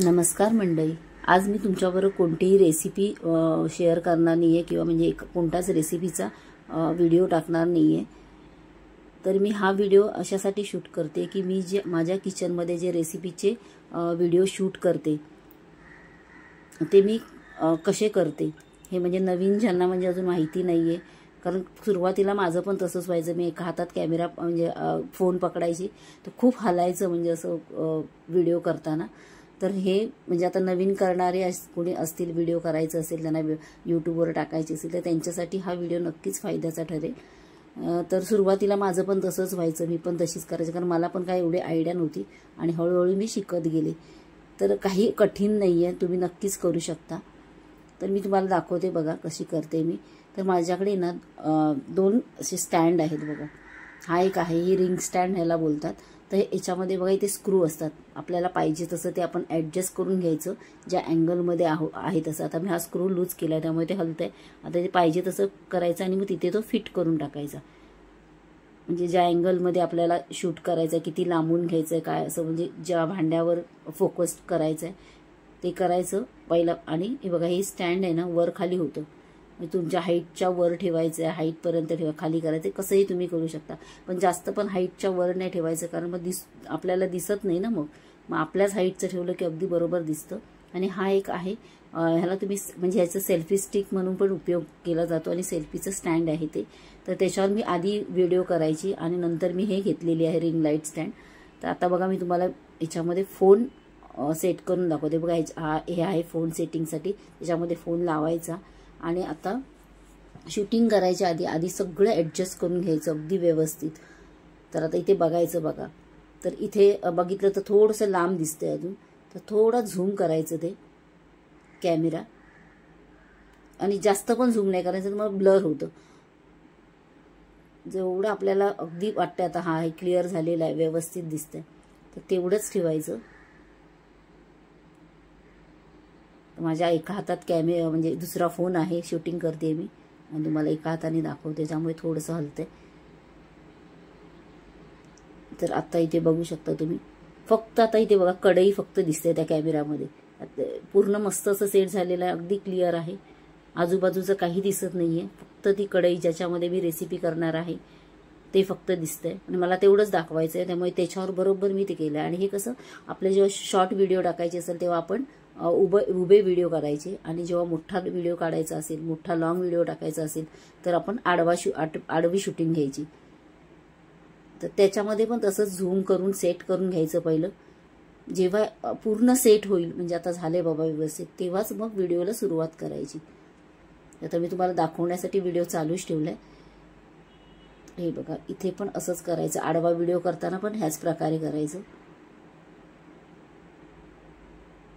नमस्कार मंडळी, आज मी तुमच्याबरोबर कोणतीही रेसिपी शेअर करणार नाही आहे किंवा म्हणजे कोणताच रेसिपीचा व्हिडिओ टाकणार नाही आहे। तर मी हा व्हिडिओ अशासाठी शूट करते की मी जे माझ्या किचनमध्ये जे रेसिपीचे व्हिडिओ शूट करते ते मी कसे करते हे म्हणजे नवीन ज्यांना म्हणजे अजून माहिती नाही आहे। कारण सुरुवातीला माझं पण तसंच व्हायचं, मी एका हातात कॅमेरा म्हणजे फोन पकडायची तर खूप हलायचं म्हणजे असं व्हिडिओ करताना। तर हे म्हणजे आता नवीन करणारे कोणी असतील, व्हिडिओ करायचं असेल त्यांना यूट्यूबवर टाकायचे असेल तर त्यांच्यासाठी हा व्हिडिओ नक्कीच फायद्याचा ठरेल। तर सुरुवातीला माझं पण तसंच व्हायचं, मी पण तशीच करायचं कारण मला पण काही एवढी आयडिया नव्हती आणि हळूहळू मी शिकत गेले। तर काही कठीण नाही आहे, तुम्ही नक्कीच करू शकता। तर मी तुम्हाला दाखवते बघा कशी करते मी। तर माझ्याकडे ना दोन असे स्टँड आहेत बघा। हा एक आहे, ही रिंग स्टँड ह्याला बोलतात। तर याच्यामध्ये बघा इथे स्क्रू असतात, आपल्याला पाहिजे तसं ते आपण ॲडजस्ट करून घ्यायचं ज्या अँगलमध्ये आहे तसं। आता मी हा स्क्रू लूज केला त्यामुळे ते हलतंय, आता ते पाहिजे तसं करायचं आणि मग तिथे तो फिट करून टाकायचा। म्हणजे ज्या अँगलमध्ये आपल्याला शूट करायचं आहे, किती लांबून घ्यायचं आहे काय असं, म्हणजे ज्या भांड्यावर फोकस करायचं आहे ते करायचं पहिलं। आणि हे बघा हे स्टँड आहे ना वर खाली होतं, तुमच्या हाईटच्या वर ठेवायचं आहे, हाईटपर्यंत ठेवा, खाली करायचं, कसंही तुम्ही करू शकता। पण जास्त पण हाईटच्या वर नाही ठेवायचं कारण मग आपल्याला दिसत नाही ना, मग आपल्याच हाईटचं ठेवलं की अगदी बरोबर दिसतं। आणि हा एक आहे, ह्याला तुम्ही म्हणजे ह्याचं सेल्फी स्टिक म्हणून पण उपयोग केला जातो आणि सेल्फीचं स्टँड आहे ते। तर त्याच्यावर मी आधी व्हिडिओ करायची आणि नंतर मी हे घेतलेली आहे रिंग लाईट स्टँड। तर आता बघा मी तुम्हाला याच्यामध्ये फोन सेट करून दाखवते बघा। हे आहे फोन सेटिंगसाठी, त्याच्यामध्ये फोन लावायचा आणि आता शूटिंग करायच्या आधी सगळं ॲडजस्ट करून घ्यायचं अगदी व्यवस्थित। तर आता इथे बघायचं बघा, तर इथे बघितलं तर थोडंसं लांब दिसतंय अजून, तर थोडं झूम करायचं ते कॅमेरा, आणि जास्त पण झूम नाही करायचं, मग ब्लर होतं। जेवढं आपल्याला अगदी वाटतं आता हा हे क्लिअर झालेला आहे, व्यवस्थित दिसतंय, तर तेवढंच ठेवायचं। माझ्या एका हातात कॅमेरा म्हणजे दुसरा फोन आहे, शूटिंग करते मी आणि तुम्हाला एका हाताने दाखवते त्यामुळे थोडंसं हलतंय। तर आता इथे बघू शकता तुम्ही, फक्त आता इथे बघा कढई फक्त दिसते त्या कॅमेरामध्ये, पूर्ण मस्त असं सेट झालेलं आहे, अगदी क्लिअर आहे, आजूबाजूचं काही दिसत नाहीये, फक्त ती कढई ज्याच्यामध्ये मी रेसिपी करणार आहे ते फक्त दिसतंय आणि मला तेवढंच दाखवायचं आहे, त्यामुळे त्याच्यावर बरोबर मी ते केलं। आणि हे कसं आपले जेव्हा शॉर्ट व्हिडिओ टाकायचे असेल तेव्हा आपण उभे व्हिडिओ करायचे, आणि जेव्हा मोठा व्हिडिओ काढायचा असेल, मोठा लॉंग व्हिडिओ टाकायचा असेल तर आपण आडवी शूटिंग घ्यायची। तर त्याच्यामध्ये पण तसंच झूम करून सेट करून घ्यायचं पहिलं। जेव्हा पूर्ण सेट होईल म्हणजे आता झाले बाबा व्यवस्थित, तेव्हाच मग व्हिडिओला सुरुवात करायची। आता मी तुम्हाला दाखवण्यासाठी व्हिडिओ चालूच ठेवलाय। हे बघा इथे पण असंच करायचं, आडवा व्हिडिओ करताना पण ह्याच प्रकारे करायचं।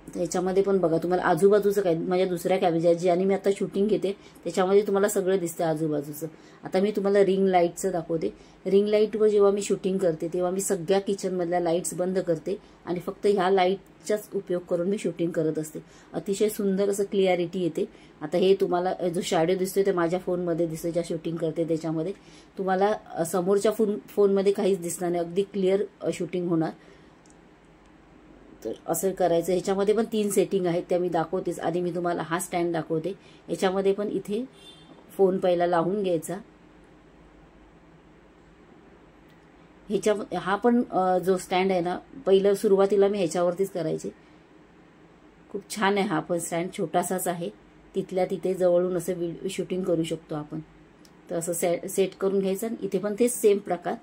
त्याच्यामध्ये पण बघा तुम्हाला आजूबाजूचं काय, माझ्या दुसऱ्या कॅमेऱ्यात ज्याने मी आता शूटिंग घेते त्याच्यामध्ये तुम्हाला सगळं दिसतं आजूबाजूचं। आता मी तुम्हाला रिंग लाईटचं दाखवते। रिंग लाईटवर जेव्हा मी शूटिंग करते तेव्हा मी सगळ्या किचनमधल्या लाईट्स बंद करते आणि फक्त ह्या लाईटचाच उपयोग करून मी शूटिंग करत असते। अतिशय सुंदर असं क्लिअरिटी येते। आता हे तुम्हाला जो शॅडो दिसतोय ते माझ्या फोनमध्ये दिसतोय, ज्या शूटिंग करते त्याच्यामध्ये। तुम्हाला समोरच्या फोनमध्ये काहीच दिसणार नाही, अगदी क्लिअर शूटिंग होणार। तर असं करायचं। ह्याच्यामध्ये पण 3 सेटिंग आहेत त्या मी दाखवतेच, आधी मी तुम्हाला हा स्टँड दाखवते। याच्यामध्ये पण इथे फोन पहिला लावून घ्यायचा। हा पण जो स्टँड आहे ना, पहिलं सुरुवातीला मी ह्याच्यावरतीच करायचे। खूप छान आहे हा पण स्टँड, छोटासाच आहे, तिथल्या तिथे जवळून असं शूटिंग करू शकतो आपण। तर असं सेट करून घ्यायचं आणि इथे पण तेच सेम प्रकार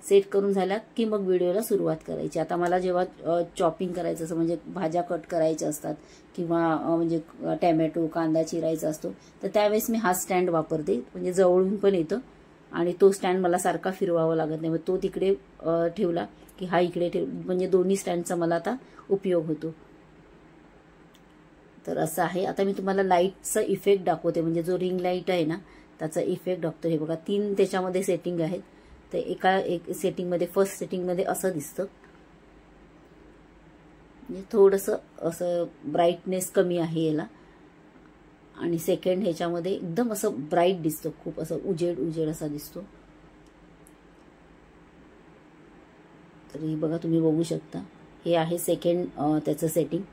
सेट करून झाला की मग व्हिडिओला सुरुवात करायची। आता मला जेव्हा चॉपिंग करायचं असं म्हणजे भाज्या कट करायच्या असतात किंवा म्हणजे टॅमॅटो कांदा चिरायचा असतो तर त्यावेळेस मी हा स्टँड वापरते, म्हणजे जवळून पण येतं आणि तो स्टँड मला सारखा फिरवावा लागत नाही। मग तो तिकडे ठेवला की हा इकडे म्हणजे दोन्ही स्टँडचा मला आता उपयोग होतो। तर असं आहे। आता मी तुम्हाला लाईटचा इफेक्ट दाखवते, म्हणजे जो रिंग लाईट आहे ना त्याचा इफेक्ट दाखवतो। हे बघा 3 त्याच्यामध्ये सेटिंग आहेत। तर एक सेटिंगमध्ये, फर्स्ट सेटिंगमध्ये असं दिसतं, म्हणजे थोडंसं असं ब्राईटनेस कमी आहे याला, आणि सेकंड ह्याच्यामध्ये एकदम असं ब्राईट दिसतं, खूप असं उजेड असा दिसतो। तर हे बघा तुम्ही बघू शकता, हे आहे सेकंड त्याचं सेटिंग।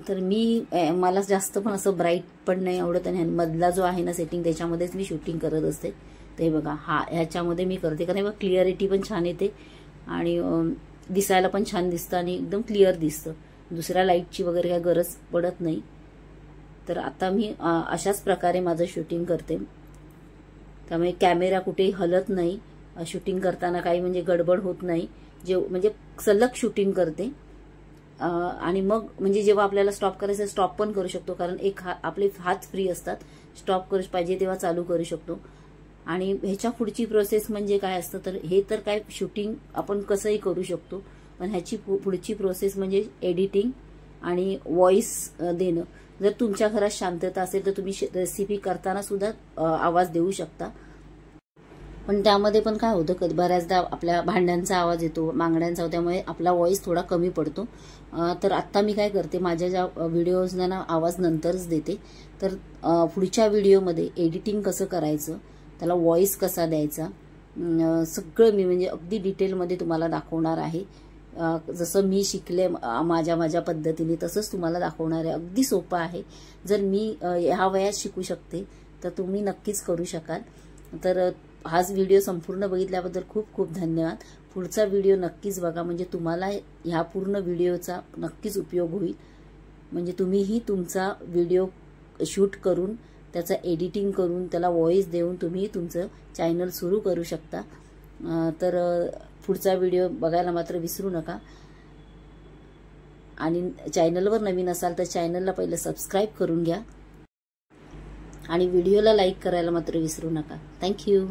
तर मी मला जास्त पण असं ब्राईट पण नाही आवडत आणि मधला जो आहे ना सेटिंग त्याच्यामध्येच मी शूटिंग करत असते. ते बघा ह्याच्यामध्ये मी करते कारण बघा क्लिअरिटी पण छान येते आणि दिसायला पण छान दिसतं आणि एकदम क्लिअर दिसतं. दुसऱ्या लाईटची वगैरे काही गरज पडत नाही. तर आता मी अशाच प्रकारे माझं शूटिंग करते. त्यामुळे कॅमेरा कुठेही हलत नाही. शूटिंग करताना काही म्हणजे गडबड होत नाही. म्हणजे सलग शूटिंग करते. आणि मग म्हणजे जेव्हा आपल्याला स्टॉप करायचं स्टॉप पण करू शकतो कारण आपले हात फ्री असतात. स्टॉप करू पाहिजे तेव्हा चालू करू शकतो. आणि ह्याच्या पुढची प्रोसेस म्हणजे काय असतं तर हे तर काय शूटिंग आपण कसंही करू शकतो. पण ह्याची पुढची प्रोसेस म्हणजे एडिटिंग आणि व्हॉइस देणं. जर तुमच्या घरात शांतता असेल तर तुम्ही रेसिपी करताना सुद्धा आवाज देऊ शकता. पण त्यामध्ये पण काय होतं कधी बऱ्याचदा आपल्या भांड्यांचा आवाज येतो, मांगड्यांचा, त्यामुळे आपला व्हॉइस थोडा कमी पडतो. तर आत्ता मी काय करते माझ्या ज्या व्हिडिओजना ना आवाज नंतरच देते. तर पुढच्या व्हिडिओमध्ये एडिटिंग कसं करायचं, त्याला व्हॉइस कसा द्यायचा, सगळं मी म्हणजे अगदी डिटेलमध्ये तुम्हाला दाखवणार आहे. जसं मी शिकले माझ्या पद्धतीने तसंच तुम्हाला दाखवणार आहे. अगदी सोपं आहे. जर मी ह्या वयात शिकू शकते तर तुम्ही नक्कीच करू शकाल. तर हाच व्हिडिओ संपूर्ण बघितल्याबद्दल खूप खूप धन्यवाद. पुढचा व्हिडिओ नक्कीच बघा म्हणजे तुम्हाला ह्या पूर्ण व्हिडिओचा नक्कीच उपयोग होईल. म्हणजे तुम्हीही तुमचा व्हिडिओ शूट करून त्याचा एडिटिंग करून त्याला व्हॉइस देऊन तुम्ही तुमचं चॅनल सुरू करू शकता. तर पुढचा व्हिडिओ बघायला मात्र विसरू नका. आणि चॅनलवर नवीन असाल तर चॅनलला पहिलं सबस्क्राईब करून घ्या आणि व्हिडिओला लाईक करायला मात्र विसरू नका. थँक्यू.